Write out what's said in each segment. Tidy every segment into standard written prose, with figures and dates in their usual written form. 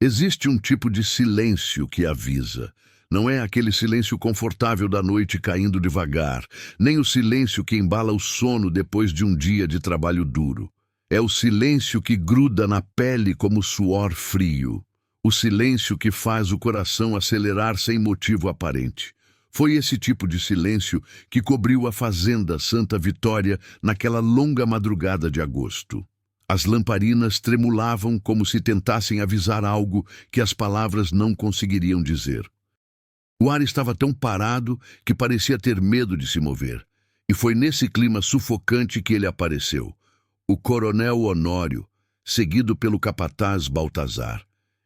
Existe um tipo de silêncio que avisa. Não é aquele silêncio confortável da noite caindo devagar, nem o silêncio que embala o sono depois de um dia de trabalho duro. É o silêncio que gruda na pele como suor frio. O silêncio que faz o coração acelerar sem motivo aparente. Foi esse tipo de silêncio que cobriu a fazenda Santa Vitória naquela longa madrugada de agosto. As lamparinas tremulavam como se tentassem avisar algo que as palavras não conseguiriam dizer. O ar estava tão parado que parecia ter medo de se mover. E foi nesse clima sufocante que ele apareceu. O coronel Honório, seguido pelo capataz Baltazar.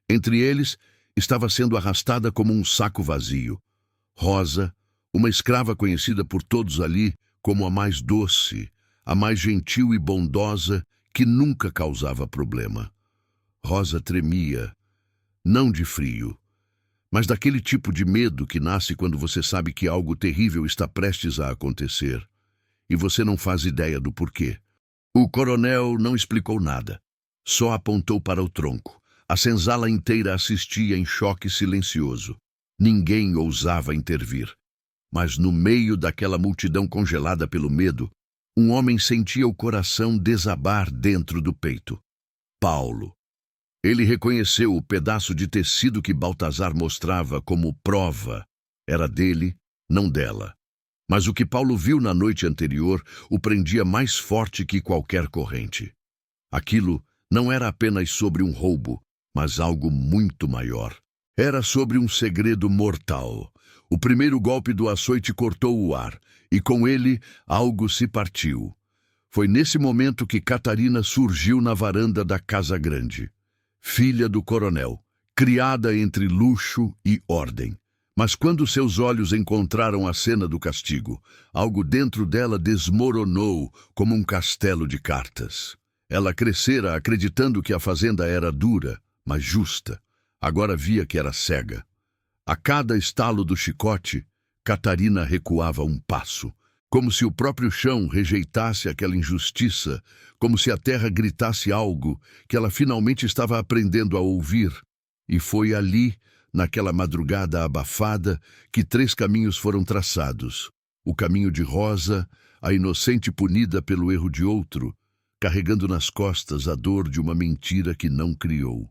Entre eles, estava sendo arrastada como um saco vazio. Rosa, uma escrava conhecida por todos ali como a mais doce, a mais gentil e bondosa, que nunca causava problema. Rosa tremia, não de frio, mas daquele tipo de medo que nasce quando você sabe que algo terrível está prestes a acontecer, e você não faz ideia do porquê. O coronel não explicou nada, só apontou para o tronco. A senzala inteira assistia em choque silencioso. Ninguém ousava intervir. Mas no meio daquela multidão congelada pelo medo, um homem sentia o coração desabar dentro do peito. Paulo. Ele reconheceu o pedaço de tecido que Baltazar mostrava como prova. Era dele, não dela. Mas o que Paulo viu na noite anterior o prendia mais forte que qualquer corrente. Aquilo não era apenas sobre um roubo, mas algo muito maior. Era sobre um segredo mortal. O primeiro golpe do açoite cortou o ar, e com ele algo se partiu. Foi nesse momento que Catarina surgiu na varanda da Casa Grande. Filha do coronel, criada entre luxo e ordem. Mas quando seus olhos encontraram a cena do castigo, algo dentro dela desmoronou como um castelo de cartas. Ela crescera acreditando que a fazenda era dura, mas justa. Agora via que era cega. A cada estalo do chicote, Catarina recuava um passo, como se o próprio chão rejeitasse aquela injustiça, como se a terra gritasse algo que ela finalmente estava aprendendo a ouvir. E foi ali, naquela madrugada abafada, que 3 caminhos foram traçados. O caminho de Rosa, a inocente punida pelo erro de outro, carregando nas costas a dor de uma mentira que não criou.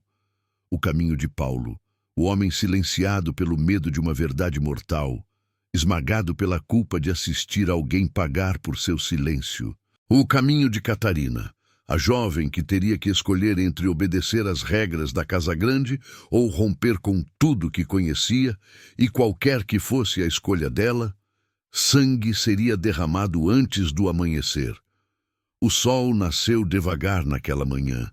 O caminho de Paulo, o homem silenciado pelo medo de uma verdade mortal, esmagado pela culpa de assistir alguém pagar por seu silêncio. O caminho de Catarina, a jovem que teria que escolher entre obedecer às regras da Casa Grande ou romper com tudo que conhecia, e qualquer que fosse a escolha dela, sangue seria derramado antes do amanhecer. O sol nasceu devagar naquela manhã,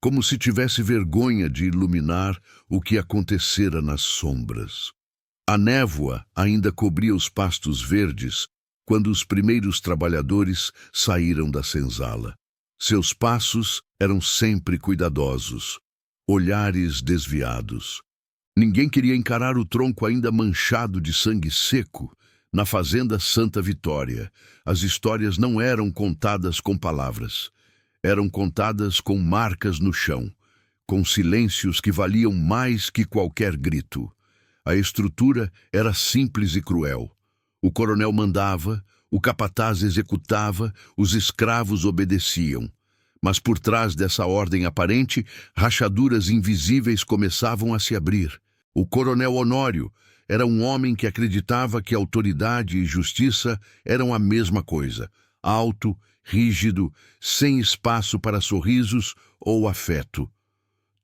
como se tivesse vergonha de iluminar o que acontecera nas sombras. A névoa ainda cobria os pastos verdes quando os primeiros trabalhadores saíram da senzala. Seus passos eram sempre cuidadosos, olhares desviados. Ninguém queria encarar o tronco ainda manchado de sangue seco na fazenda Santa Vitória. As histórias não eram contadas com palavras. Eram contadas com marcas no chão, com silêncios que valiam mais que qualquer grito. A estrutura era simples e cruel. O coronel mandava, o capataz executava, os escravos obedeciam. Mas por trás dessa ordem aparente, rachaduras invisíveis começavam a se abrir. O coronel Honório era um homem que acreditava que autoridade e justiça eram a mesma coisa. Alto, rígido, sem espaço para sorrisos ou afeto.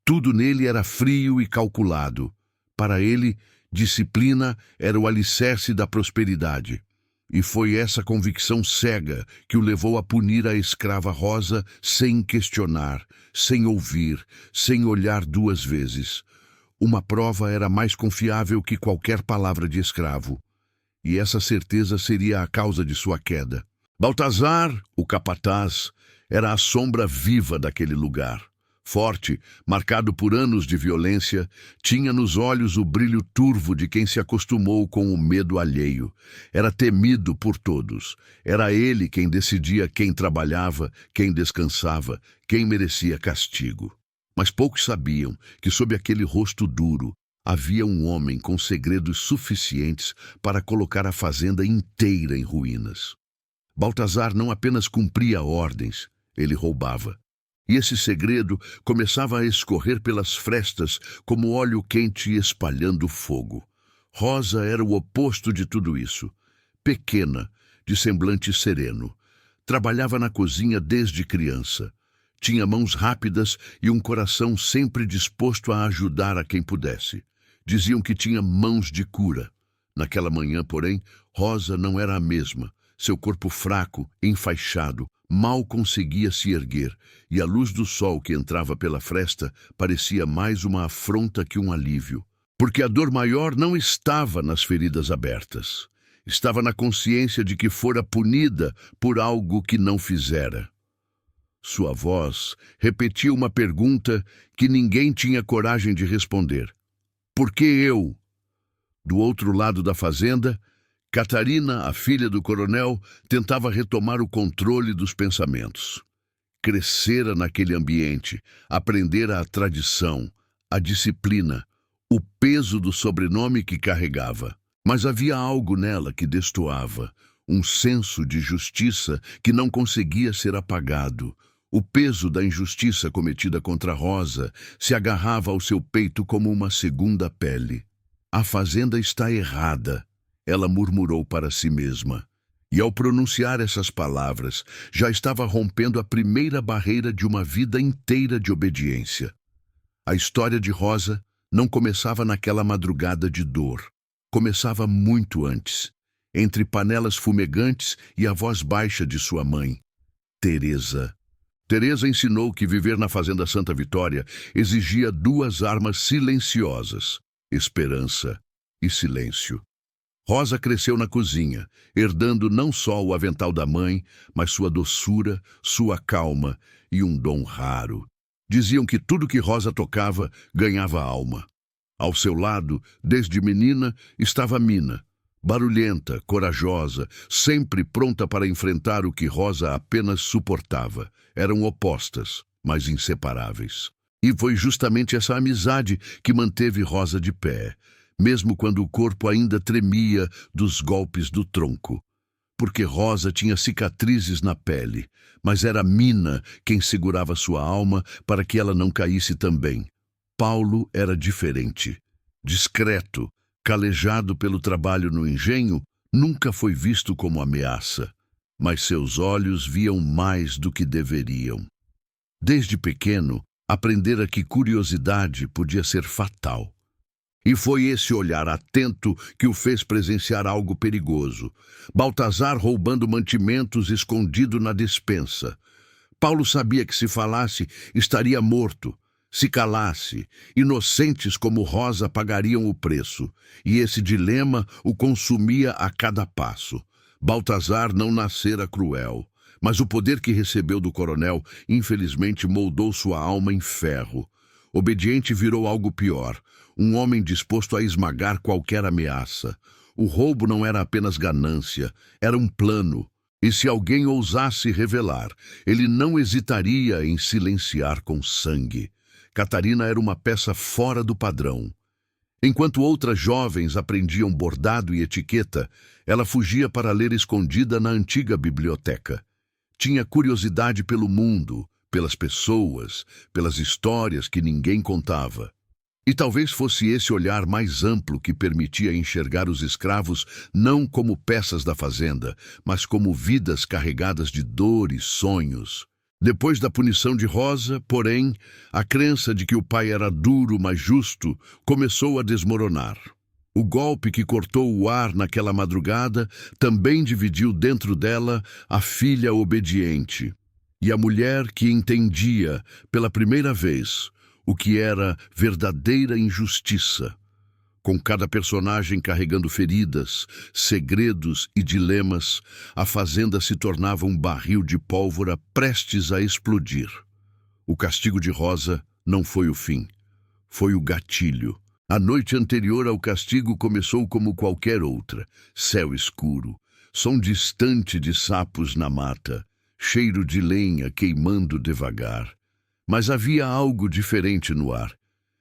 Tudo nele era frio e calculado. Para ele, disciplina era o alicerce da prosperidade. E foi essa convicção cega que o levou a punir a escrava Rosa sem questionar, sem ouvir, sem olhar 2 vezes. Uma prova era mais confiável que qualquer palavra de escravo. E essa certeza seria a causa de sua queda. Baltazar, o capataz, era a sombra viva daquele lugar. Forte, marcado por anos de violência, tinha nos olhos o brilho turvo de quem se acostumou com o medo alheio. Era temido por todos. Era ele quem decidia quem trabalhava, quem descansava, quem merecia castigo. Mas poucos sabiam que sob aquele rosto duro havia um homem com segredos suficientes para colocar a fazenda inteira em ruínas. Baltazar não apenas cumpria ordens, ele roubava. E esse segredo começava a escorrer pelas frestas como óleo quente espalhando fogo. Rosa era o oposto de tudo isso. Pequena, de semblante sereno. Trabalhava na cozinha desde criança. Tinha mãos rápidas e um coração sempre disposto a ajudar a quem pudesse. Diziam que tinha mãos de cura. Naquela manhã, porém, Rosa não era a mesma. Seu corpo fraco, enfaixado, mal conseguia se erguer, e a luz do sol que entrava pela fresta parecia mais uma afronta que um alívio. Porque a dor maior não estava nas feridas abertas. Estava na consciência de que fora punida por algo que não fizera. Sua voz repetia uma pergunta que ninguém tinha coragem de responder. Por que eu? Do outro lado da fazenda, Catarina, a filha do coronel, tentava retomar o controle dos pensamentos. Crescera naquele ambiente, aprendera a tradição, a disciplina, o peso do sobrenome que carregava. Mas havia algo nela que destoava, um senso de justiça que não conseguia ser apagado. O peso da injustiça cometida contra Rosa se agarrava ao seu peito como uma segunda pele. A fazenda está errada, ela murmurou para si mesma. E ao pronunciar essas palavras, já estava rompendo a primeira barreira de uma vida inteira de obediência. A história de Rosa não começava naquela madrugada de dor. Começava muito antes, entre panelas fumegantes e a voz baixa de sua mãe, Teresa. Teresa ensinou que viver na Fazenda Santa Vitória exigia duas armas silenciosas, esperança e silêncio. Rosa cresceu na cozinha, herdando não só o avental da mãe, mas sua doçura, sua calma e um dom raro. Diziam que tudo que Rosa tocava ganhava alma. Ao seu lado, desde menina, estava Mina, barulhenta, corajosa, sempre pronta para enfrentar o que Rosa apenas suportava. Eram opostas, mas inseparáveis. E foi justamente essa amizade que manteve Rosa de pé, mesmo quando o corpo ainda tremia dos golpes do tronco. Porque Rosa tinha cicatrizes na pele, mas era Mina quem segurava sua alma para que ela não caísse também. Paulo era diferente. Discreto, calejado pelo trabalho no engenho, nunca foi visto como ameaça, mas seus olhos viam mais do que deveriam. Desde pequeno, aprendera que curiosidade podia ser fatal. E foi esse olhar atento que o fez presenciar algo perigoso. Baltazar roubando mantimentos escondido na despensa. Paulo sabia que se falasse, estaria morto. Se calasse, inocentes como Rosa pagariam o preço, e esse dilema o consumia a cada passo. Baltazar não nascera cruel, mas o poder que recebeu do coronel, infelizmente, moldou sua alma em ferro. Obediente virou algo pior, um homem disposto a esmagar qualquer ameaça. O roubo não era apenas ganância, era um plano, e se alguém ousasse revelar, ele não hesitaria em silenciar com sangue. Catarina era uma peça fora do padrão. Enquanto outras jovens aprendiam bordado e etiqueta, ela fugia para ler escondida na antiga biblioteca. Tinha curiosidade pelo mundo, pelas pessoas, pelas histórias que ninguém contava. E talvez fosse esse olhar mais amplo que permitia enxergar os escravos não como peças da fazenda, mas como vidas carregadas de dor e sonhos. Depois da punição de Rosa, porém, a crença de que o pai era duro, mas justo, começou a desmoronar. O golpe que cortou o ar naquela madrugada também dividiu dentro dela a filha obediente e a mulher que entendia, pela primeira vez, o que era verdadeira injustiça. Com cada personagem carregando feridas, segredos e dilemas, a fazenda se tornava um barril de pólvora prestes a explodir. O castigo de Rosa não foi o fim, foi o gatilho. A noite anterior ao castigo começou como qualquer outra. Céu escuro, som distante de sapos na mata, cheiro de lenha queimando devagar. Mas havia algo diferente no ar.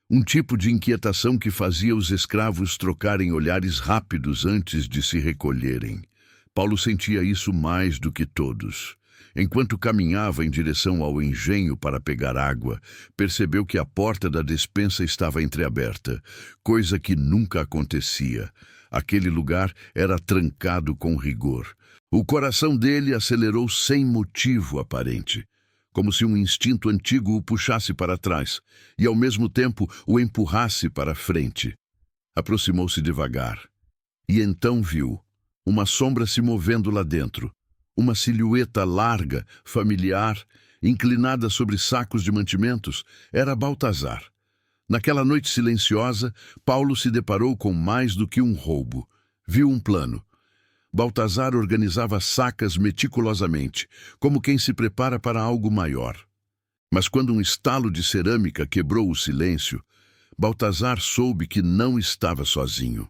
Um tipo de inquietação que fazia os escravos trocarem olhares rápidos antes de se recolherem. Paulo sentia isso mais do que todos. Enquanto caminhava em direção ao engenho para pegar água, percebeu que a porta da despensa estava entreaberta, coisa que nunca acontecia. Aquele lugar era trancado com rigor. O coração dele acelerou sem motivo aparente, como se um instinto antigo o puxasse para trás e, ao mesmo tempo, o empurrasse para frente. Aproximou-se devagar e então viu uma sombra se movendo lá dentro. Uma silhueta larga, familiar, inclinada sobre sacos de mantimentos, era Baltazar. Naquela noite silenciosa, Paulo se deparou com mais do que um roubo. Viu um plano. Baltazar organizava sacas meticulosamente, como quem se prepara para algo maior. Mas quando um estalo de cerâmica quebrou o silêncio, Baltazar soube que não estava sozinho.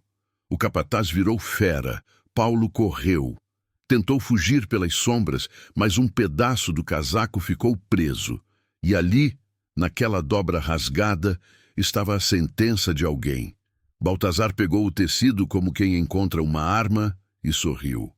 O capataz virou fera. Paulo correu. Tentou fugir pelas sombras, mas um pedaço do casaco ficou preso. E ali, naquela dobra rasgada, estava a sentença de alguém. Baltazar pegou o tecido como quem encontra uma arma e sorriu.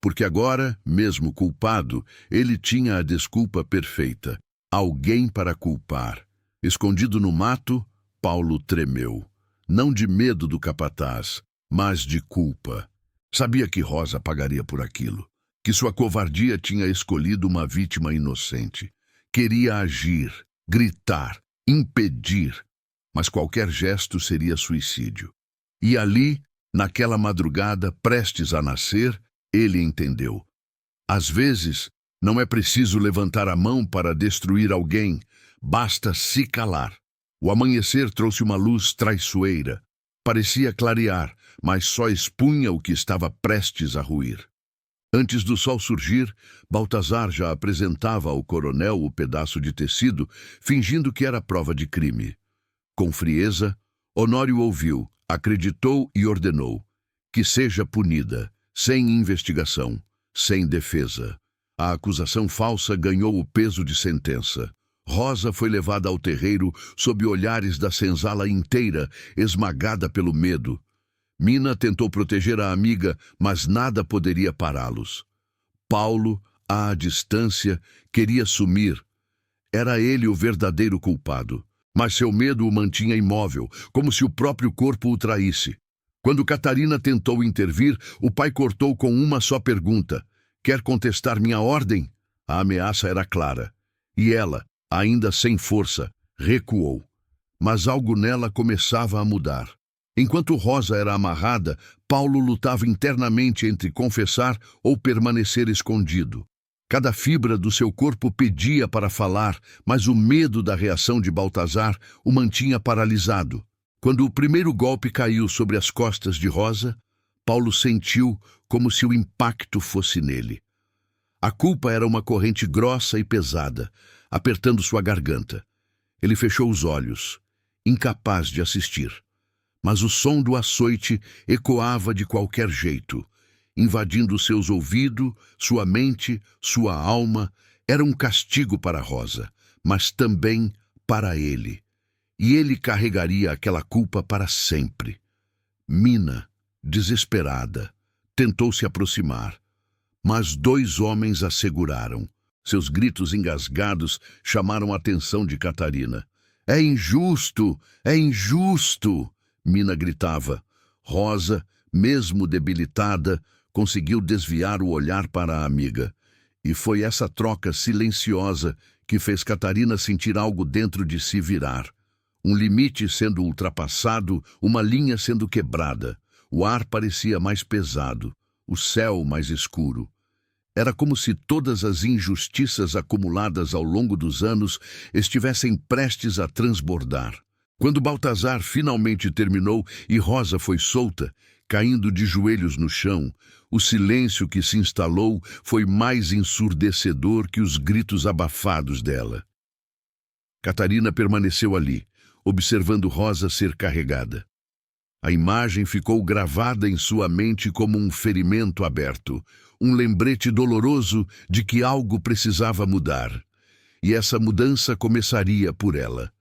Porque agora, mesmo culpado, ele tinha a desculpa perfeita. Alguém para culpar. Escondido no mato, Paulo tremeu. Não de medo do capataz, mas de culpa. Sabia que Rosa pagaria por aquilo, que sua covardia tinha escolhido uma vítima inocente. Queria agir, gritar, impedir, mas qualquer gesto seria suicídio. E ali, naquela madrugada, prestes a nascer, ele entendeu. Às vezes, não é preciso levantar a mão para destruir alguém, basta se calar. O amanhecer trouxe uma luz traiçoeira. Parecia clarear, mas só expunha o que estava prestes a ruir. Antes do sol surgir, Baltazar já apresentava ao coronel o pedaço de tecido, fingindo que era prova de crime. Com frieza, Honório ouviu, acreditou e ordenou que seja punida, sem investigação, sem defesa. A acusação falsa ganhou o peso de sentença. Rosa foi levada ao terreiro sob olhares da senzala inteira, esmagada pelo medo. Mina tentou proteger a amiga, mas nada poderia pará-los. Paulo, à distância, queria sumir. Era ele o verdadeiro culpado, mas seu medo o mantinha imóvel, como se o próprio corpo o traísse. Quando Catarina tentou intervir, o pai cortou com uma só pergunta: "Quer contestar minha ordem?" A ameaça era clara. E ela, ainda sem força, recuou. Mas algo nela começava a mudar. Enquanto Rosa era amarrada, Paulo lutava internamente entre confessar ou permanecer escondido. Cada fibra do seu corpo pedia para falar, mas o medo da reação de Baltazar o mantinha paralisado. Quando o primeiro golpe caiu sobre as costas de Rosa, Paulo sentiu como se o impacto fosse nele. A culpa era uma corrente grossa e pesada, apertando sua garganta. Ele fechou os olhos, incapaz de assistir. Mas o som do açoite ecoava de qualquer jeito, invadindo seus ouvidos, sua mente, sua alma. Era um castigo para Rosa, mas também para ele. E ele carregaria aquela culpa para sempre. Mina, desesperada, tentou se aproximar, mas dois homens a seguraram. Seus gritos engasgados chamaram a atenção de Catarina. "É injusto! É injusto!" Mina gritava. Rosa, mesmo debilitada, conseguiu desviar o olhar para a amiga. E foi essa troca silenciosa que fez Catarina sentir algo dentro de si virar. Um limite sendo ultrapassado, uma linha sendo quebrada. O ar parecia mais pesado, o céu mais escuro. Era como se todas as injustiças acumuladas ao longo dos anos estivessem prestes a transbordar. Quando Baltazar finalmente terminou e Rosa foi solta, caindo de joelhos no chão, o silêncio que se instalou foi mais ensurdecedor que os gritos abafados dela. Catarina permaneceu ali, observando Rosa ser carregada. A imagem ficou gravada em sua mente como um ferimento aberto, um lembrete doloroso de que algo precisava mudar. e essa mudança começaria por ela.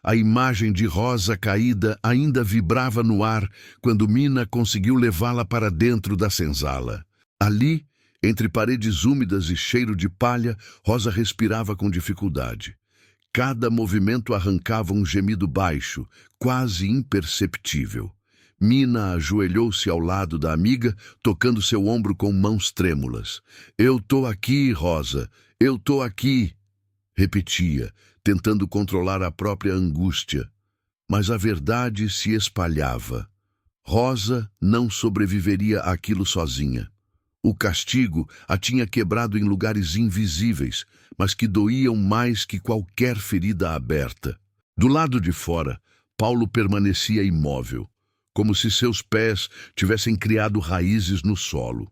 A imagem de Rosa caída ainda vibrava no ar quando Mina conseguiu levá-la para dentro da senzala. Ali, entre paredes úmidas e cheiro de palha, Rosa respirava com dificuldade. Cada movimento arrancava um gemido baixo, quase imperceptível. Mina ajoelhou-se ao lado da amiga, tocando seu ombro com mãos trêmulas. "Eu tô aqui, Rosa, eu tô aqui", repetia, tentando controlar a própria angústia. Mas a verdade se espalhava. Rosa não sobreviveria àquilo sozinha. O castigo a tinha quebrado em lugares invisíveis, mas que doíam mais que qualquer ferida aberta. Do lado de fora, Paulo permanecia imóvel, como se seus pés tivessem criado raízes no solo.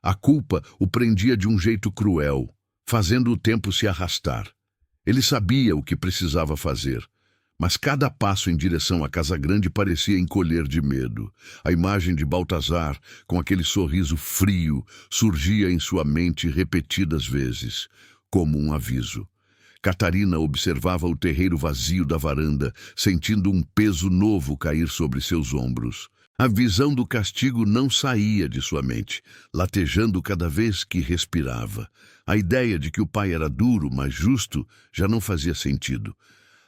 A culpa o prendia de um jeito cruel, fazendo o tempo se arrastar. Ele sabia o que precisava fazer, mas cada passo em direção à casa grande parecia encolher de medo. A imagem de Baltazar, com aquele sorriso frio, surgia em sua mente repetidas vezes, como um aviso. Catarina observava o terreiro vazio da varanda, sentindo um peso novo cair sobre seus ombros. A visão do castigo não saía de sua mente, latejando cada vez que respirava. A ideia de que o pai era duro, mas justo, já não fazia sentido.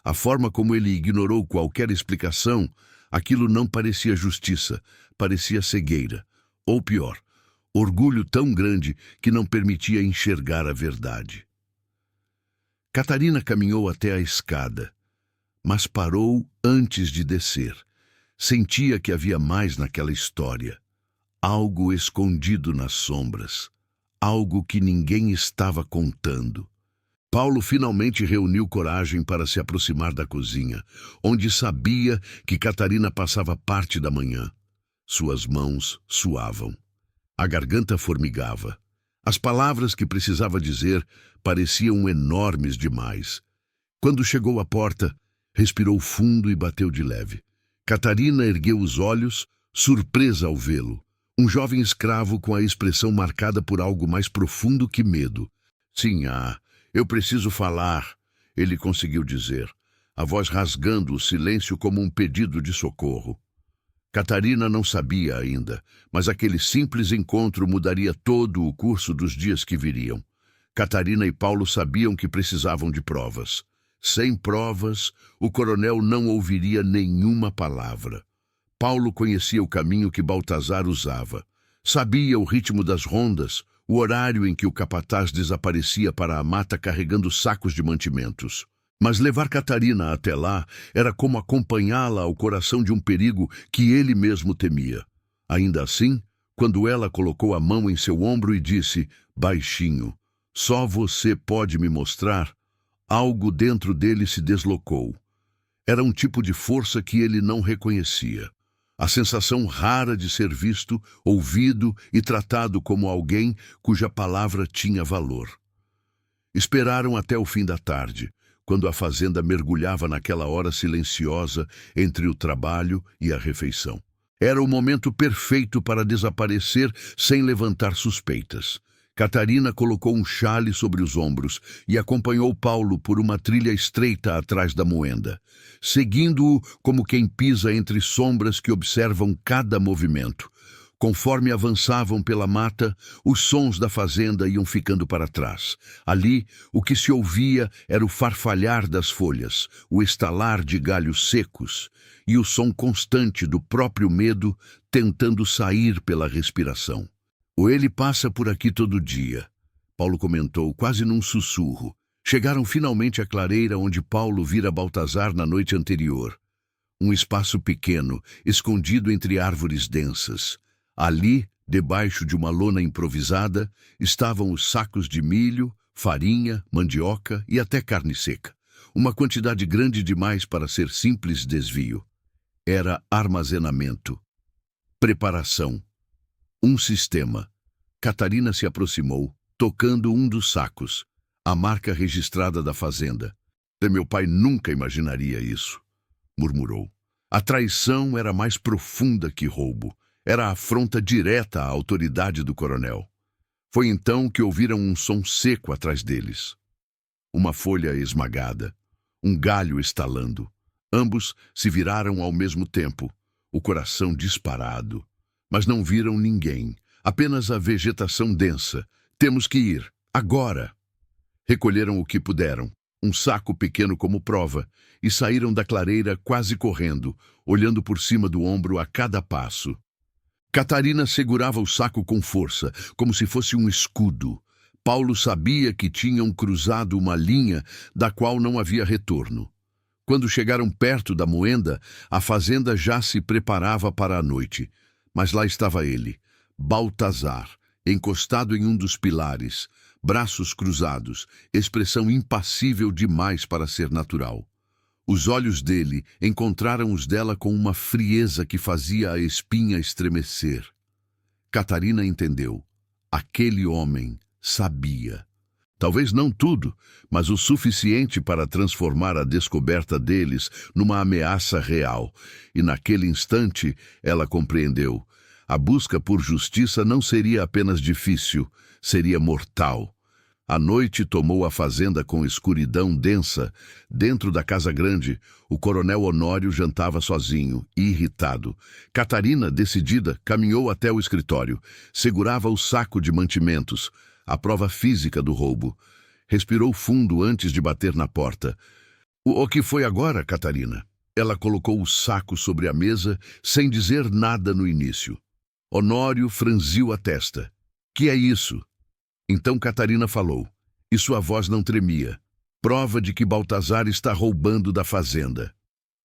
A forma como ele ignorou qualquer explicação, aquilo não parecia justiça, parecia cegueira. Ou pior, orgulho tão grande que não permitia enxergar a verdade. Catarina caminhou até a escada, mas parou antes de descer. Sentia que havia mais naquela história. Algo escondido nas sombras. Algo que ninguém estava contando. Paulo finalmente reuniu coragem para se aproximar da cozinha, onde sabia que Catarina passava parte da manhã. Suas mãos suavam. A garganta formigava. As palavras que precisava dizer pareciam enormes demais. Quando chegou à porta, respirou fundo e bateu de leve. Catarina ergueu os olhos, surpresa ao vê-lo. Um jovem escravo com a expressão marcada por algo mais profundo que medo. "Sim, eu preciso falar", ele conseguiu dizer, a voz rasgando o silêncio como um pedido de socorro. Catarina não sabia ainda, mas aquele simples encontro mudaria todo o curso dos dias que viriam. Catarina e Paulo sabiam que precisavam de provas. Sem provas, o coronel não ouviria nenhuma palavra. Paulo conhecia o caminho que Baltazar usava. Sabia o ritmo das rondas, o horário em que o capataz desaparecia para a mata carregando sacos de mantimentos. Mas levar Catarina até lá era como acompanhá-la ao coração de um perigo que ele mesmo temia. Ainda assim, quando ela colocou a mão em seu ombro e disse, baixinho, "Só você pode me mostrar", algo dentro dele se deslocou. Era um tipo de força que ele não reconhecia. A sensação rara de ser visto, ouvido e tratado como alguém cuja palavra tinha valor. Esperaram até o fim da tarde, quando a fazenda mergulhava naquela hora silenciosa entre o trabalho e a refeição. Era o momento perfeito para desaparecer sem levantar suspeitas. Catarina colocou um chale sobre os ombros e acompanhou Paulo por uma trilha estreita atrás da moenda, seguindo-o como quem pisa entre sombras que observam cada movimento. Conforme avançavam pela mata, os sons da fazenda iam ficando para trás. Ali, o que se ouvia era o farfalhar das folhas, o estalar de galhos secos e o som constante do próprio medo tentando sair pela respiração. "Ou ele passa por aqui todo dia", Paulo comentou, quase num sussurro. Chegaram finalmente à clareira onde Paulo vira Baltazar na noite anterior. Um espaço pequeno, escondido entre árvores densas. Ali, debaixo de uma lona improvisada, estavam os sacos de milho, farinha, mandioca e até carne seca. Uma quantidade grande demais para ser simples desvio. Era armazenamento. Preparação. Um sistema. Catarina se aproximou, tocando um dos sacos, a marca registrada da fazenda. "Meu pai nunca imaginaria isso", murmurou. A traição era mais profunda que roubo. Era a afronta direta à autoridade do coronel. Foi então que ouviram um som seco atrás deles. uma folha esmagada, um galho estalando. Ambos se viraram ao mesmo tempo, o coração disparado. Mas não viram ninguém, apenas a vegetação densa. Temos que ir, agora! Recolheram o que puderam, um saco pequeno como prova, e saíram da clareira quase correndo, olhando por cima do ombro a cada passo. Catarina segurava o saco com força, como se fosse um escudo. Paulo sabia que tinham cruzado uma linha da qual não havia retorno. Quando chegaram perto da moenda, a fazenda já se preparava para a noite. Mas lá estava ele, Baltazar, encostado em um dos pilares, braços cruzados, expressão impassível demais para ser natural. Os olhos dele encontraram os dela com uma frieza que fazia a espinha estremecer. Catarina entendeu. Aquele homem sabia. Talvez não tudo, mas o suficiente para transformar a descoberta deles numa ameaça real. E naquele instante ela compreendeu. A busca por justiça não seria apenas difícil, seria mortal. A noite tomou a fazenda com escuridão densa. Dentro da casa grande, o coronel Honório jantava sozinho, irritado. Catarina, decidida, caminhou até o escritório. Segurava o saco de mantimentos, a prova física do roubo. Respirou fundo antes de bater na porta. O que foi agora, Catarina? Ela colocou o saco sobre a mesa, sem dizer nada no início. Honório franziu a testa. Que é isso? Então Catarina falou, e sua voz não tremia. Prova de que Baltazar está roubando da fazenda.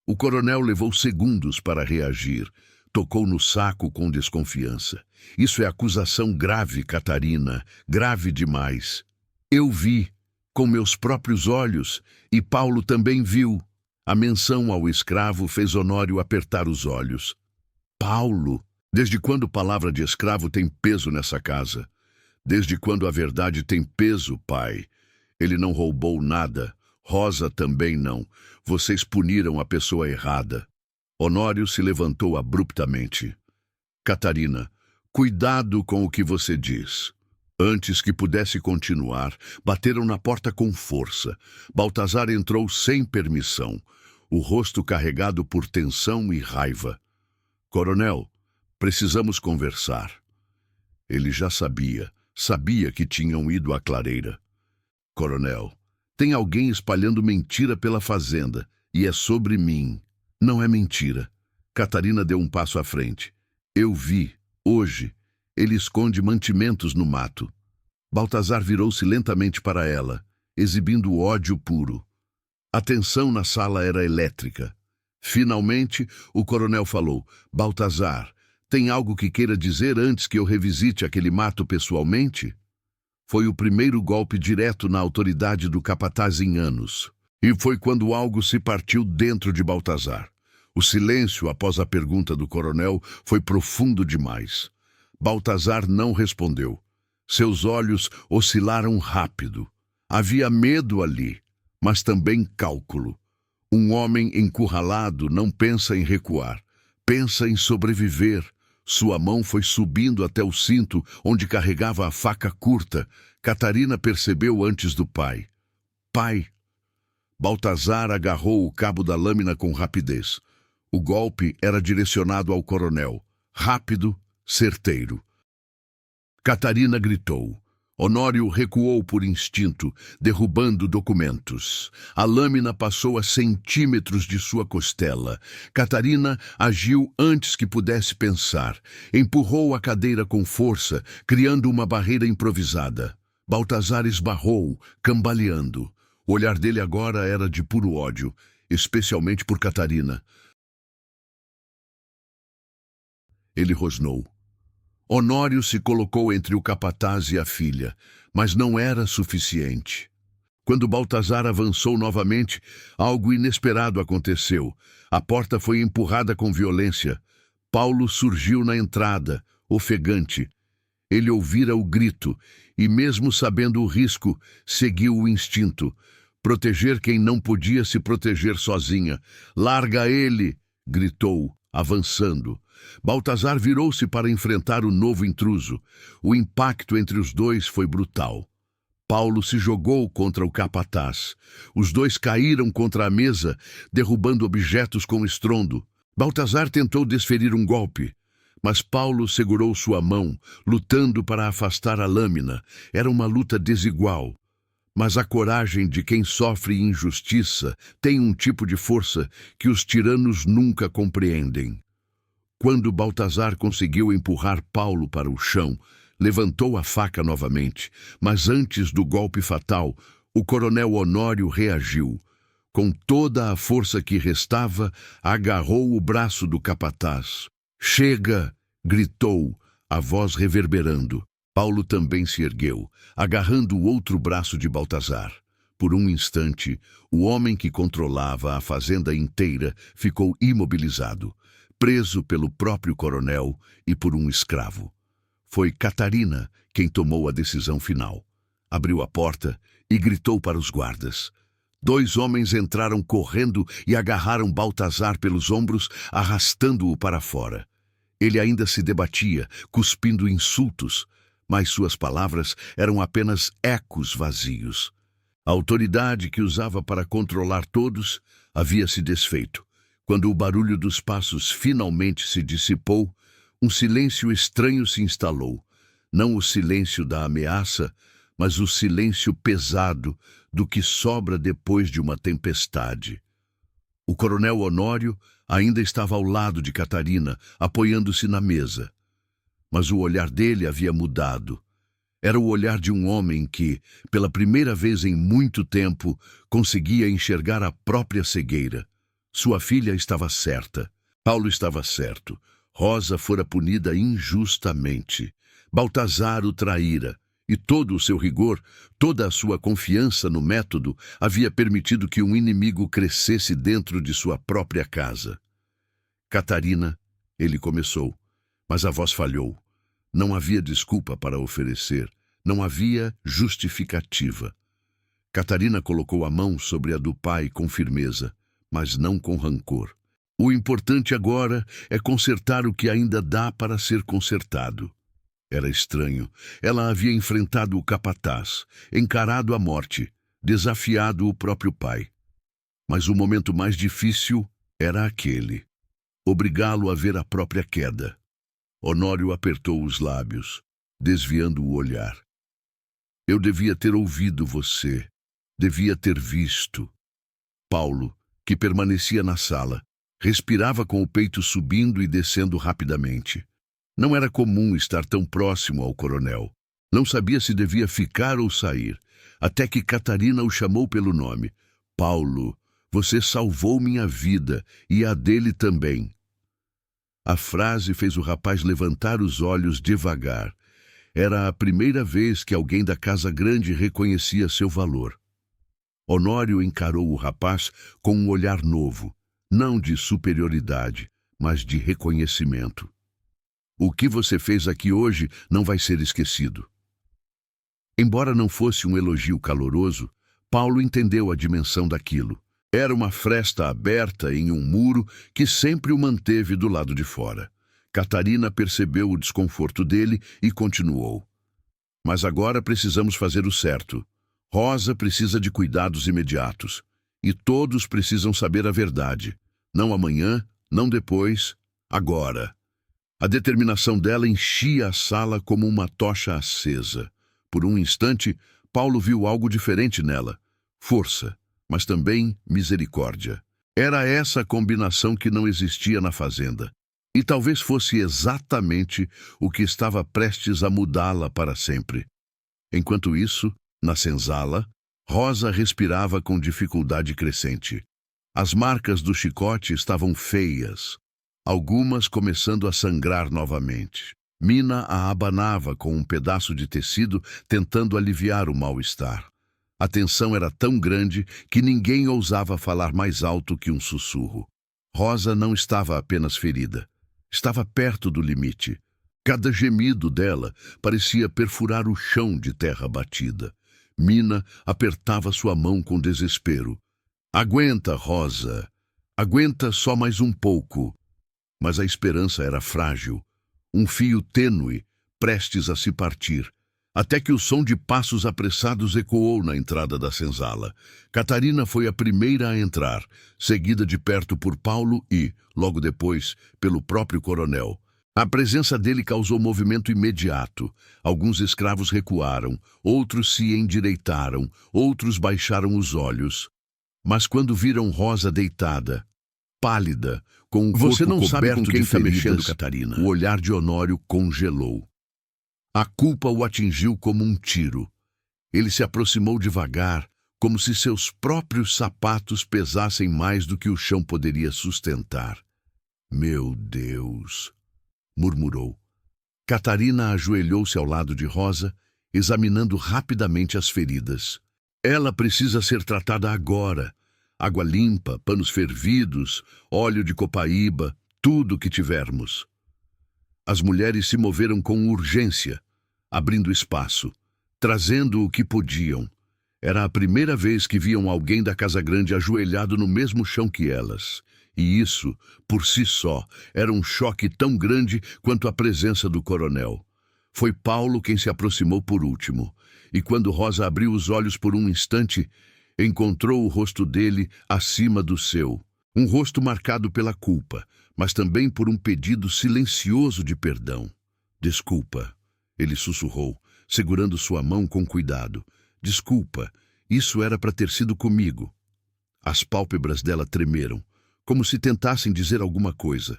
O coronel levou segundos para reagir. Tocou no saco com desconfiança. Isso é acusação grave, Catarina. Grave demais. Eu vi, com meus próprios olhos, e Paulo também viu. A menção ao escravo fez Honório apertar os olhos. Paulo? Desde quando palavra de escravo tem peso nessa casa? Desde quando a verdade tem peso, pai? Ele não roubou nada. Rosa também não. Vocês puniram a pessoa errada. Honório se levantou abruptamente. Catarina, cuidado com o que você diz. Antes que pudesse continuar, bateram na porta com força. Baltazar entrou sem permissão, o rosto carregado por tensão e raiva. Coronel, precisamos conversar. Ele já sabia que tinham ido à clareira. Coronel, tem alguém espalhando mentira pela fazenda, e é sobre mim. Não é mentira. Catarina deu um passo à frente. Eu vi, hoje, ele esconde mantimentos no mato. Baltazar virou-se lentamente para ela, exibindo ódio puro. A tensão na sala era elétrica. Finalmente, o coronel falou, Baltazar, tem algo que queira dizer antes que eu revisite aquele mato pessoalmente? Foi o primeiro golpe direto na autoridade do capataz em anos. E foi quando algo se partiu dentro de Baltazar. O silêncio após a pergunta do coronel foi profundo demais. Baltazar não respondeu. Seus olhos oscilaram rápido. Havia medo ali, mas também cálculo. Um homem encurralado não pensa em recuar, pensa em sobreviver. Sua mão foi subindo até o cinto, onde carregava a faca curta. Catarina percebeu antes do pai. Pai! Baltazar agarrou o cabo da lâmina com rapidez. O golpe era direcionado ao coronel. Rápido, certeiro. Catarina gritou. Honório recuou por instinto, derrubando documentos. A lâmina passou a centímetros de sua costela. Catarina agiu antes que pudesse pensar. Empurrou a cadeira com força, criando uma barreira improvisada. Baltazar esbarrou, cambaleando. O olhar dele agora era de puro ódio, especialmente por Catarina. Ele rosnou. Honório se colocou entre o capataz e a filha, mas não era suficiente. Quando Baltazar avançou novamente, algo inesperado aconteceu. A porta foi empurrada com violência. Paulo surgiu na entrada, ofegante. Ele ouvira o grito e, mesmo sabendo o risco, seguiu o instinto. Proteger quem não podia se proteger sozinha. Larga ele! Gritou, avançando. Baltazar virou-se para enfrentar o novo intruso. O impacto entre os dois foi brutal. Paulo se jogou contra o capataz. Os dois caíram contra a mesa, derrubando objetos com estrondo. Baltazar tentou desferir um golpe, mas Paulo segurou sua mão, lutando para afastar a lâmina. Era uma luta desigual. Mas a coragem de quem sofre injustiça tem um tipo de força que os tiranos nunca compreendem. Quando Baltazar conseguiu empurrar Paulo para o chão, levantou a faca novamente, mas antes do golpe fatal, o coronel Honório reagiu. Com toda a força que restava, agarrou o braço do capataz. "Chega!" gritou, a voz reverberando. Paulo também se ergueu, agarrando o outro braço de Baltazar. Por um instante, o homem que controlava a fazenda inteira ficou imobilizado, preso pelo próprio coronel e por um escravo. Foi Catarina quem tomou a decisão final. Abriu a porta e gritou para os guardas. 2 homens entraram correndo e agarraram Baltazar pelos ombros, arrastando-o para fora. Ele ainda se debatia, cuspindo insultos, mas suas palavras eram apenas ecos vazios. A autoridade que usava para controlar todos havia se desfeito. Quando o barulho dos passos finalmente se dissipou, um silêncio estranho se instalou. Não o silêncio da ameaça, mas o silêncio pesado do que sobra depois de uma tempestade. O coronel Honório ainda estava ao lado de Catarina, apoiando-se na mesa. Mas o olhar dele havia mudado. Era o olhar de um homem que, pela primeira vez em muito tempo, conseguia enxergar a própria cegueira. Sua filha estava certa. Paulo estava certo. Rosa fora punida injustamente. Baltazar o traíra. E todo o seu rigor, toda a sua confiança no método, havia permitido que um inimigo crescesse dentro de sua própria casa. "Catarina", ele começou, mas a voz falhou. Não havia desculpa para oferecer, não havia justificativa. Catarina colocou a mão sobre a do pai com firmeza, mas não com rancor. O importante agora é consertar o que ainda dá para ser consertado. Era estranho. Ela havia enfrentado o capataz, encarado a morte, desafiado o próprio pai. Mas o momento mais difícil era aquele. Obrigá-lo a ver a própria queda. Honório apertou os lábios, desviando o olhar. "Eu devia ter ouvido você. Devia ter visto." Paulo, que permanecia na sala, respirava com o peito subindo e descendo rapidamente. Não era comum estar tão próximo ao coronel. Não sabia se devia ficar ou sair, até que Catarina o chamou pelo nome. "Paulo, você salvou minha vida e a dele também." A frase fez o rapaz levantar os olhos devagar. Era a primeira vez que alguém da Casa Grande reconhecia seu valor. Honório encarou o rapaz com um olhar novo, não de superioridade, mas de reconhecimento. "O que você fez aqui hoje não vai ser esquecido." Embora não fosse um elogio caloroso, Paulo entendeu a dimensão daquilo. Era uma fresta aberta em um muro que sempre o manteve do lado de fora. Catarina percebeu o desconforto dele e continuou. "Mas agora precisamos fazer o certo. Rosa precisa de cuidados imediatos. E todos precisam saber a verdade. Não amanhã, não depois, agora." A determinação dela enchia a sala como uma tocha acesa. Por um instante, Paulo viu algo diferente nela. Força, mas também misericórdia. Era essa a combinação que não existia na fazenda. E talvez fosse exatamente o que estava prestes a mudá-la para sempre. Enquanto isso, na senzala, Rosa respirava com dificuldade crescente. As marcas do chicote estavam feias, algumas começando a sangrar novamente. Mina a abanava com um pedaço de tecido, tentando aliviar o mal-estar. A tensão era tão grande que ninguém ousava falar mais alto que um sussurro. Rosa não estava apenas ferida. Estava perto do limite. Cada gemido dela parecia perfurar o chão de terra batida. Mina apertava sua mão com desespero. "Aguenta, Rosa. Aguenta só mais um pouco." Mas a esperança era frágil. Um fio tênue, prestes a se partir. até que o som de passos apressados ecoou na entrada da senzala. Catarina foi a primeira a entrar, seguida de perto por Paulo e, logo depois, pelo próprio coronel. A presença dele causou movimento imediato. Alguns escravos recuaram, outros se endireitaram, outros baixaram os olhos. Mas quando viram Rosa deitada, pálida, com o Você corpo não sabe coberto com quem de está feridas, mexendo, Catarina. o olhar de Honório congelou. A culpa o atingiu como um tiro. Ele se aproximou devagar, como se seus próprios sapatos pesassem mais do que o chão poderia sustentar. Meu Deus! Murmurou. Catarina ajoelhou-se ao lado de Rosa, examinando rapidamente as feridas. Ela precisa ser tratada agora. Água limpa, panos fervidos, óleo de copaíba, tudo o que tivermos. As mulheres se moveram com urgência, abrindo espaço, trazendo o que podiam. Era a primeira vez que viam alguém da Casa Grande ajoelhado no mesmo chão que elas. E isso, por si só, era um choque tão grande quanto a presença do coronel. Foi Paulo quem se aproximou por último, e quando Rosa abriu os olhos por um instante, encontrou o rosto dele acima do seu. Um rosto marcado pela culpa, mas também por um pedido silencioso de perdão. Desculpa, ele sussurrou, segurando sua mão com cuidado. Desculpa, isso era para ter sido comigo. As pálpebras dela tremeram, como se tentassem dizer alguma coisa.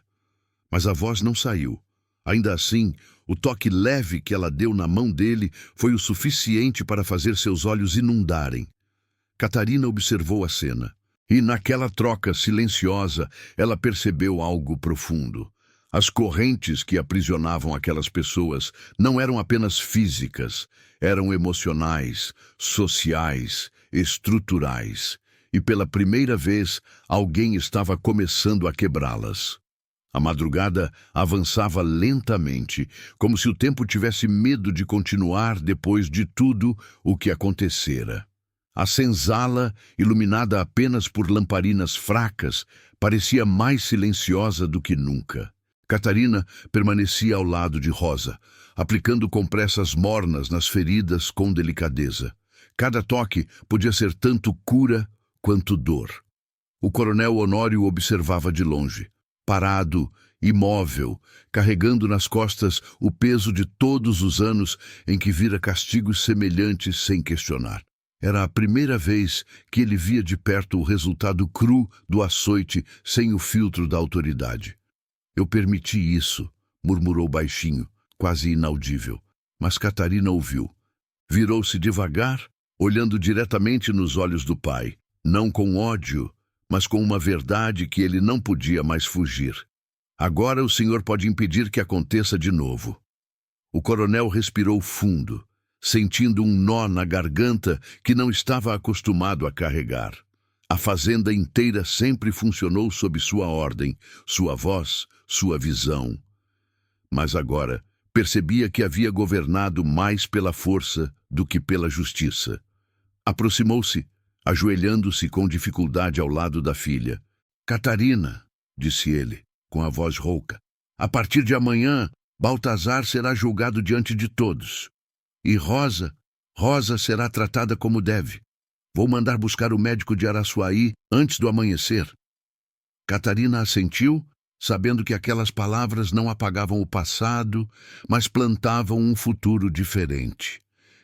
Mas a voz não saiu. Ainda assim, o toque leve que ela deu na mão dele foi o suficiente para fazer seus olhos inundarem. Catarina observou a cena. E naquela troca silenciosa, ela percebeu algo profundo. As correntes que aprisionavam aquelas pessoas não eram apenas físicas, eram emocionais, sociais, estruturais. E pela primeira vez, alguém estava começando a quebrá-las. A madrugada avançava lentamente, como se o tempo tivesse medo de continuar depois de tudo o que acontecera. A senzala, iluminada apenas por lamparinas fracas, parecia mais silenciosa do que nunca. Catarina permanecia ao lado de Rosa, aplicando compressas mornas nas feridas com delicadeza. Cada toque podia ser tanto cura quanto dor. O coronel Honório observava de longe, parado, imóvel, carregando nas costas o peso de todos os anos em que vira castigos semelhantes sem questionar. Era a primeira vez que ele via de perto o resultado cru do açoite sem o filtro da autoridade. Eu permiti isso, murmurou baixinho, quase inaudível. Mas Catarina ouviu. Virou-se devagar, olhando diretamente nos olhos do pai, não com ódio, mas com uma verdade que ele não podia mais fugir. Agora o senhor pode impedir que aconteça de novo. O coronel respirou fundo, sentindo um nó na garganta que não estava acostumado a carregar. A fazenda inteira sempre funcionou sob sua ordem, sua voz, sua visão. Mas agora percebia que havia governado mais pela força do que pela justiça. Aproximou-se, ajoelhando-se com dificuldade ao lado da filha. Catarina, disse ele, com a voz rouca, a partir de amanhã, Baltazar será julgado diante de todos. E Rosa será tratada como deve. Vou mandar buscar o médico de Araçuaí antes do amanhecer. Catarina assentiu, sabendo que aquelas palavras não apagavam o passado, mas plantavam um futuro diferente.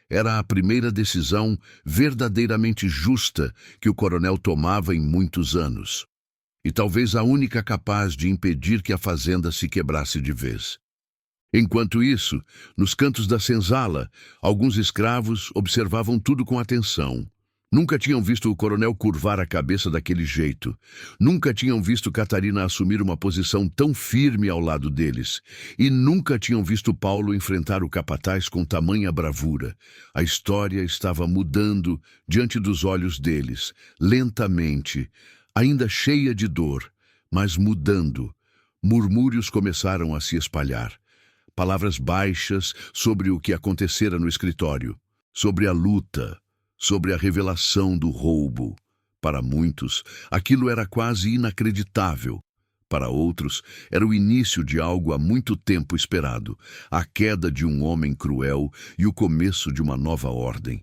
Era a primeira decisão verdadeiramente justa que o coronel tomava em muitos anos. E talvez a única capaz de impedir que a fazenda se quebrasse de vez. Enquanto isso, nos cantos da senzala, alguns escravos observavam tudo com atenção. Nunca tinham visto o coronel curvar a cabeça daquele jeito. Nunca tinham visto Catarina assumir uma posição tão firme ao lado deles. E nunca tinham visto Paulo enfrentar o capataz com tamanha bravura. A história estava mudando diante dos olhos deles, lentamente, ainda cheia de dor, mas mudando. Murmúrios começaram a se espalhar. Palavras baixas sobre o que acontecera no escritório, sobre a luta, sobre a revelação do roubo. Para muitos, aquilo era quase inacreditável. Para outros, era o início de algo há muito tempo esperado, a queda de um homem cruel e o começo de uma nova ordem.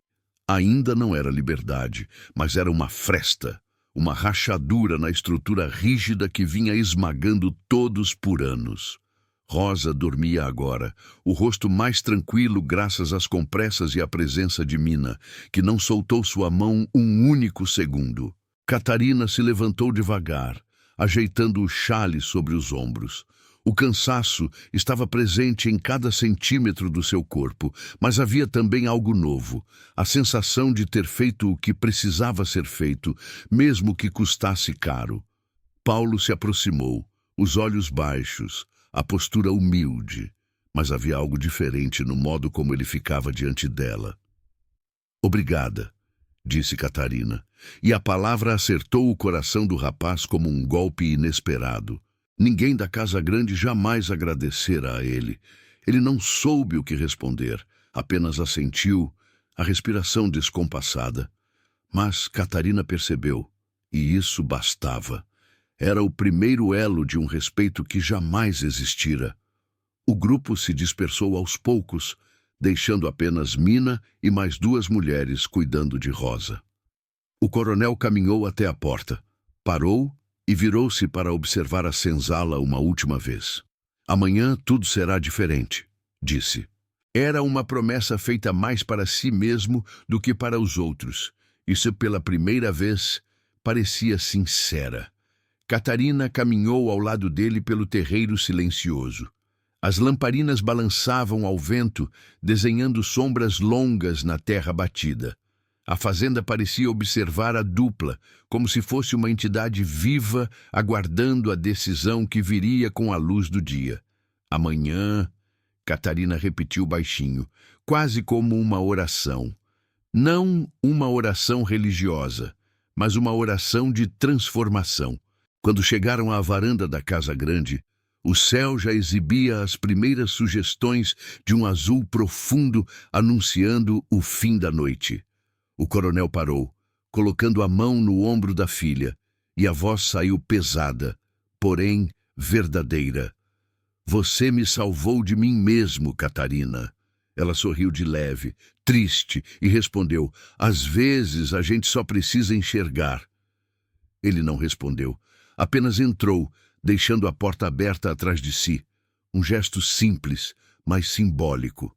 Ainda não era liberdade, mas era uma fresta, uma rachadura na estrutura rígida que vinha esmagando todos por anos. Rosa dormia agora, o rosto mais tranquilo graças às compressas e à presença de Mina, que não soltou sua mão um único segundo. Catarina se levantou devagar, ajeitando o xale sobre os ombros. O cansaço estava presente em cada centímetro do seu corpo, mas havia também algo novo, a sensação de ter feito o que precisava ser feito, mesmo que custasse caro. Paulo se aproximou, os olhos baixos, a postura humilde, mas havia algo diferente no modo como ele ficava diante dela. "Obrigada", disse Catarina, e a palavra acertou o coração do rapaz como um golpe inesperado. Ninguém da Casa Grande jamais agradecera a ele. Ele não soube o que responder, apenas assentiu, a respiração descompassada. Mas Catarina percebeu, e isso bastava. Era o primeiro elo de um respeito que jamais existira. O grupo se dispersou aos poucos, deixando apenas Mina e mais 2 mulheres cuidando de Rosa. O coronel caminhou até a porta, parou e virou-se para observar a senzala uma última vez. "Amanhã tudo será diferente", disse. Era uma promessa feita mais para si mesmo do que para os outros. Isso, pela primeira vez, parecia sincera. Catarina caminhou ao lado dele pelo terreiro silencioso. As lamparinas balançavam ao vento, desenhando sombras longas na terra batida. A fazenda parecia observar a dupla, como se fosse uma entidade viva aguardando a decisão que viria com a luz do dia. "Amanhã", Catarina repetiu baixinho, quase como uma oração. Não uma oração religiosa, mas uma oração de transformação. Quando chegaram à varanda da Casa Grande, o céu já exibia as primeiras sugestões de um azul profundo anunciando o fim da noite. O coronel parou, colocando a mão no ombro da filha, e a voz saiu pesada, porém verdadeira. "Você me salvou de mim mesmo, Catarina." Ela sorriu de leve, triste, e respondeu: "Às vezes a gente só precisa enxergar." Ele não respondeu, apenas entrou, deixando a porta aberta atrás de si. Um gesto simples, mas simbólico.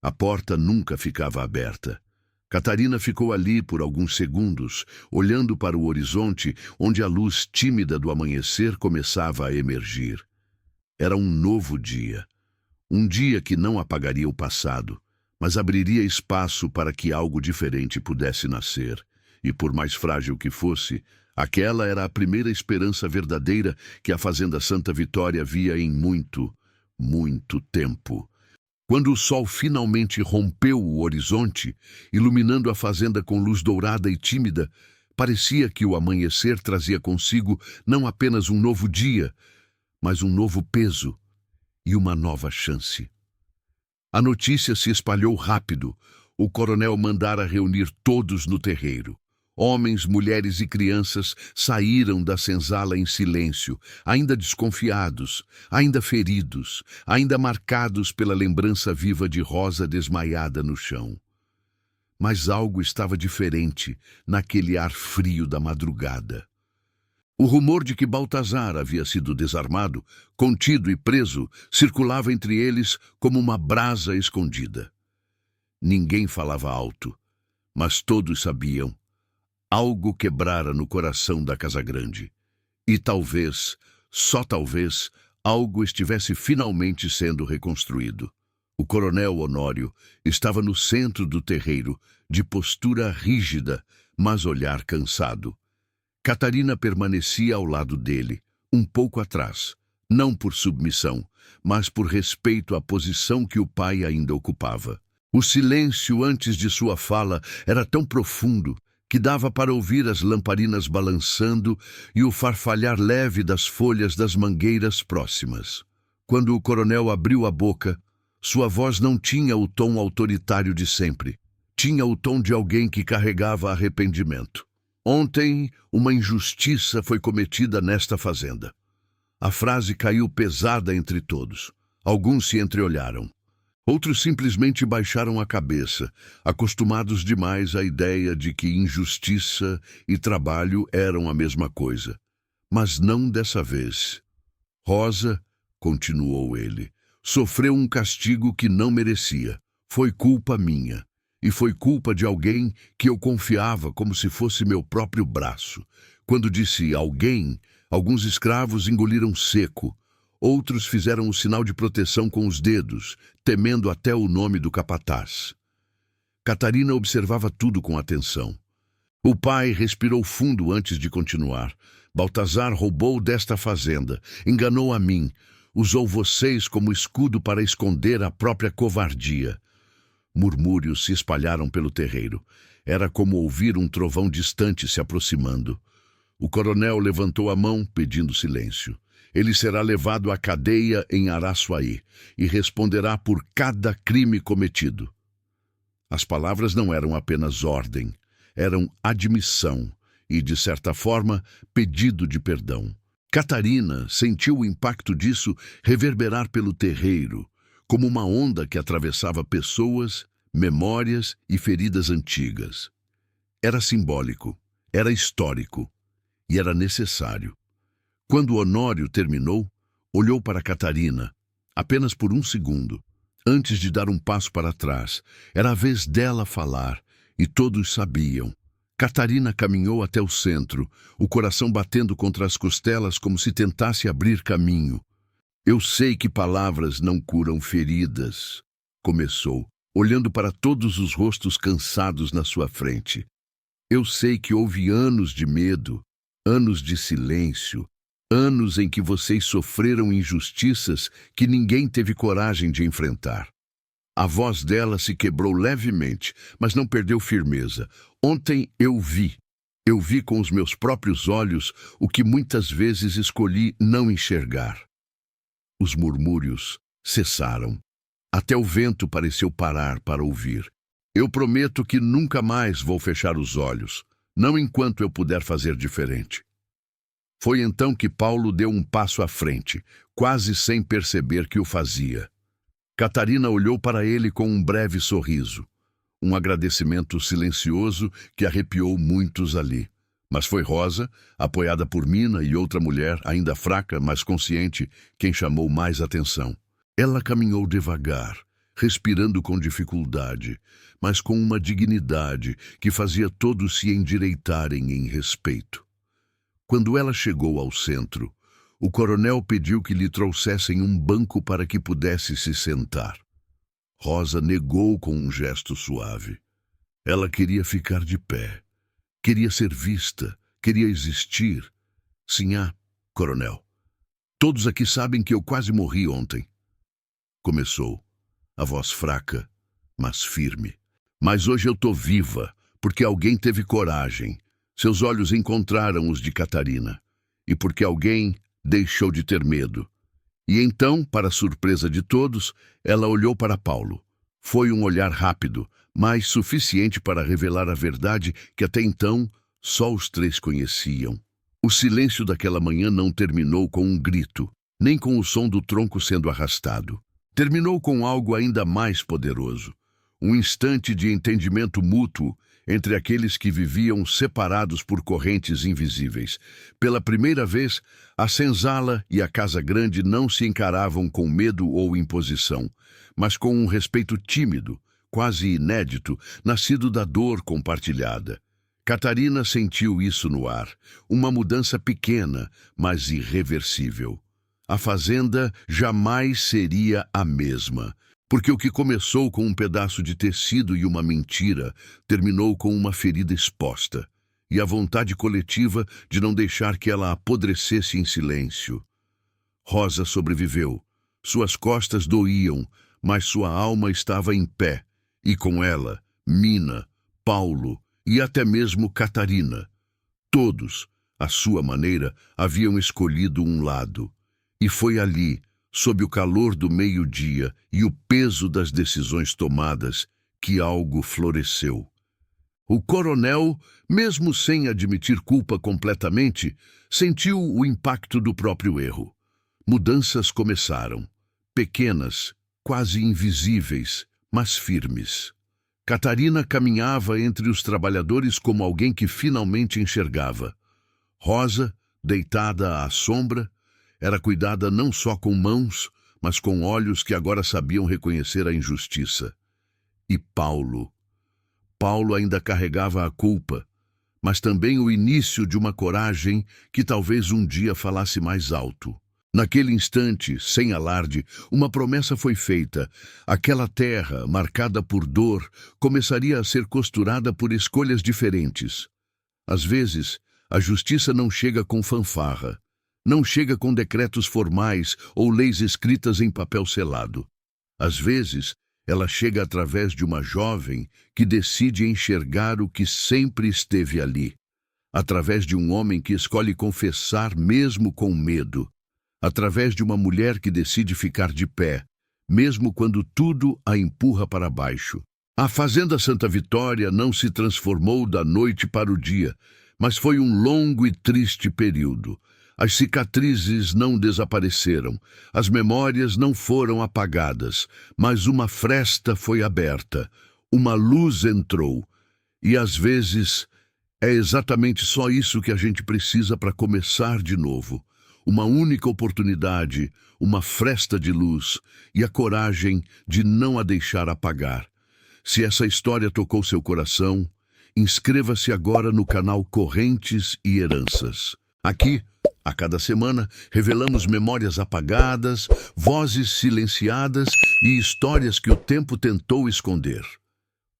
A porta nunca ficava aberta. Catarina ficou ali por alguns segundos, olhando para o horizonte, onde a luz tímida do amanhecer começava a emergir. Era um novo dia. Um dia que não apagaria o passado, mas abriria espaço para que algo diferente pudesse nascer. E por mais frágil que fosse, aquela era a primeira esperança verdadeira que a Fazenda Santa Vitória via em muito, muito tempo. Quando o sol finalmente rompeu o horizonte, iluminando a fazenda com luz dourada e tímida, parecia que o amanhecer trazia consigo não apenas um novo dia, mas um novo peso e uma nova chance. A notícia se espalhou rápido. O coronel mandara reunir todos no terreiro. Homens, mulheres e crianças saíram da senzala em silêncio, ainda desconfiados, ainda feridos, ainda marcados pela lembrança viva de Rosa desmaiada no chão. Mas algo estava diferente naquele ar frio da madrugada. O rumor de que Baltazar havia sido desarmado, contido e preso, circulava entre eles como uma brasa escondida. Ninguém falava alto, mas todos sabiam. Algo quebrara no coração da Casa Grande. E talvez, só talvez, algo estivesse finalmente sendo reconstruído. O coronel Honório estava no centro do terreiro, de postura rígida, mas olhar cansado. Catarina permanecia ao lado dele, um pouco atrás, não por submissão, mas por respeito à posição que o pai ainda ocupava. O silêncio antes de sua fala era tão profundo que dava para ouvir as lamparinas balançando e o farfalhar leve das folhas das mangueiras próximas. Quando o coronel abriu a boca, sua voz não tinha o tom autoritário de sempre. Tinha o tom de alguém que carregava arrependimento. "Ontem, uma injustiça foi cometida nesta fazenda. A frase caiu pesada entre todos. Alguns se entreolharam. Outros simplesmente baixaram a cabeça, acostumados demais à ideia de que injustiça e trabalho eram a mesma coisa. Mas não dessa vez. Rosa, continuou ele, sofreu um castigo que não merecia. Foi culpa minha. E foi culpa de alguém que eu confiava como se fosse meu próprio braço. Quando disse alguém, alguns escravos engoliram seco. Outros fizeram o sinal de proteção com os dedos, temendo até o nome do capataz. Catarina observava tudo com atenção. O pai respirou fundo antes de continuar. Baltazar roubou desta fazenda, enganou a mim, usou vocês como escudo para esconder a própria covardia. Murmúrios se espalharam pelo terreiro. Era como ouvir um trovão distante se aproximando. O coronel levantou a mão, pedindo silêncio. Ele será levado à cadeia em Araçuaí e responderá por cada crime cometido. As palavras não eram apenas ordem, eram admissão e, de certa forma, pedido de perdão. Catarina sentiu o impacto disso reverberar pelo terreiro, como uma onda que atravessava pessoas, memórias e feridas antigas. Era simbólico, era histórico e era necessário. Quando Honório terminou, olhou para Catarina, apenas por um segundo. Antes de dar um passo para trás, era a vez dela falar, e todos sabiam. Catarina caminhou até o centro, o coração batendo contra as costelas como se tentasse abrir caminho. Eu sei que palavras não curam feridas, começou, olhando para todos os rostos cansados na sua frente. Eu sei que houve anos de medo, anos de silêncio, anos em que vocês sofreram injustiças que ninguém teve coragem de enfrentar. A voz dela se quebrou levemente, mas não perdeu firmeza. Ontem eu vi com os meus próprios olhos o que muitas vezes escolhi não enxergar. Os murmúrios cessaram. Até o vento pareceu parar para ouvir. Eu prometo que nunca mais vou fechar os olhos, não enquanto eu puder fazer diferente. Foi então que Paulo deu um passo à frente, quase sem perceber que o fazia. Catarina olhou para ele com um breve sorriso, um agradecimento silencioso que arrepiou muitos ali. Mas foi Rosa, apoiada por Mina e outra mulher, ainda fraca, mas consciente, quem chamou mais atenção. Ela caminhou devagar, respirando com dificuldade, mas com uma dignidade que fazia todos se endireitarem em respeito. Quando ela chegou ao centro, o coronel pediu que lhe trouxessem um banco para que pudesse se sentar. Rosa negou com um gesto suave. Ela queria ficar de pé. Queria ser vista, queria existir. Sim, coronel. Todos aqui sabem que eu quase morri ontem. Começou, a voz fraca, mas firme. Mas hoje eu tô viva, porque alguém teve coragem. Seus olhos encontraram os de Catarina, e porque alguém deixou de ter medo. E então, para surpresa de todos, ela olhou para Paulo. Foi um olhar rápido, mas suficiente para revelar a verdade que até então só os três conheciam. O silêncio daquela manhã não terminou com um grito, nem com o som do tronco sendo arrastado. Terminou com algo ainda mais poderoso. Um instante de entendimento mútuo entre aqueles que viviam separados por correntes invisíveis. Pela primeira vez, a senzala e a casa grande não se encaravam com medo ou imposição, mas com um respeito tímido, quase inédito, nascido da dor compartilhada. Catarina sentiu isso no ar, uma mudança pequena, mas irreversível. A fazenda jamais seria a mesma, porque o que começou com um pedaço de tecido e uma mentira terminou com uma ferida exposta, e a vontade coletiva de não deixar que ela apodrecesse em silêncio. Rosa sobreviveu. Suas costas doíam, mas sua alma estava em pé, e com ela, Mina, Paulo e até mesmo Catarina. Todos, à sua maneira, haviam escolhido um lado. E foi ali, sob o calor do meio-dia e o peso das decisões tomadas, que algo floresceu. O coronel, mesmo sem admitir culpa completamente, sentiu o impacto do próprio erro. Mudanças começaram, pequenas, quase invisíveis, mas firmes. Catarina caminhava entre os trabalhadores como alguém que finalmente enxergava. Rosa, deitada à sombra, era cuidada não só com mãos, mas com olhos que agora sabiam reconhecer a injustiça. E Paulo? Paulo ainda carregava a culpa, mas também o início de uma coragem que talvez um dia falasse mais alto. Naquele instante, sem alarde, uma promessa foi feita. Aquela terra, marcada por dor, começaria a ser costurada por escolhas diferentes. Às vezes, a justiça não chega com fanfarra, não chega com decretos formais ou leis escritas em papel selado. Às vezes, ela chega através de uma jovem que decide enxergar o que sempre esteve ali, através de um homem que escolhe confessar mesmo com medo, através de uma mulher que decide ficar de pé, mesmo quando tudo a empurra para baixo. A Fazenda Santa Vitória não se transformou da noite para o dia, mas foi um longo e triste período. As cicatrizes não desapareceram, as memórias não foram apagadas, mas uma fresta foi aberta, uma luz entrou. E às vezes é exatamente só isso que a gente precisa para começar de novo. Uma única oportunidade, uma fresta de luz e a coragem de não a deixar apagar. Se essa história tocou seu coração, inscreva-se agora no canal Correntes e Heranças. Aqui, a cada semana, revelamos memórias apagadas, vozes silenciadas e histórias que o tempo tentou esconder.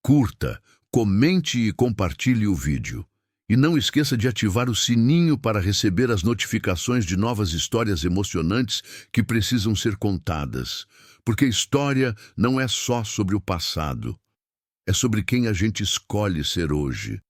Curta, comente e compartilhe o vídeo. E não esqueça de ativar o sininho para receber as notificações de novas histórias emocionantes que precisam ser contadas. Porque história não é só sobre o passado, é sobre quem a gente escolhe ser hoje.